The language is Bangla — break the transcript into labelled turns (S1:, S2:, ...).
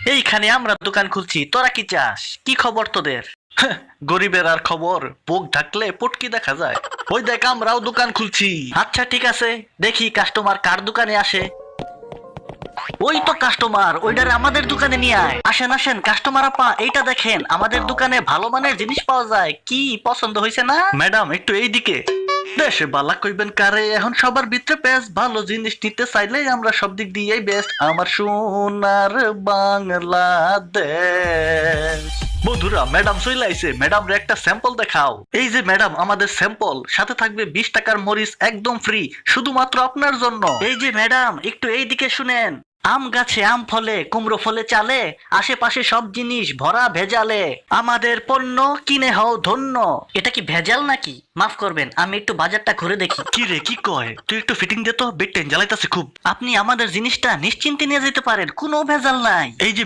S1: এইখানে আমরা দোকান খুলছি, তোরা কি চাস? কি খবর তোদের? হ্যাঁ, গরিবের আর খবর, বুক ঢাকলে পুটকি দেখা যায়। ওই দেখ আমরাও দোকান খুলছি। আচ্ছা ঠিক আছে, দেখি কাস্টমার কার দোকানে আসে। ওই তো কাস্টমার, ওইটারে আমাদের দোকানে নিয়ে আয়। আসেন আসেন কাস্টমার আপা, এইটা দেখেন আমাদের দোকানে ভালো মানের জিনিস পাওয়া যায়। কি পছন্দ হয়েছে না? ম্যাডাম একটু এইদিকে। দেশে বালা কইবেন কারে, এখন সবার ভিতরে বেশ ভালো জিনিস নিতে চাইলে আমরা সব দিক দিয়েই বেস্ট। আমার সোনার বাংলাদেশ। বন্ধুরা ম্যাডাম চলে আইছে, ম্যাডাম রে একটা স্যাম্পল দেখাও। এই যে ম্যাডাম আমাদের স্যাম্পল, সাথে থাকবে 20 টাকার মরিচ একদম ফ্রি, শুধুমাত্র আপনার জন্য। এই যে ম্যাডাম একটু এইদিকে শুনেন। আম গাছে আম ফলে, কুমড়ো ফলে চালে, আশেপাশে সব জিনিস ভরা ভেজালে, আমাদের পণ্য কিনে হও ধন্য। এটা কি ভেজাল নাকি? মাফ করবেন, আমি একটু বাজারটা ঘুরে দেখি। কি রে কি কয়? তুই একটু ফিটিং দে তো, বেড টেন জ্বালাইতাছে খুব। আপনি আমাদের জিনিসটা নিশ্চিন্তে নিয়ে যেতে পারেন, কোনো ভেজাল নাই। এই যে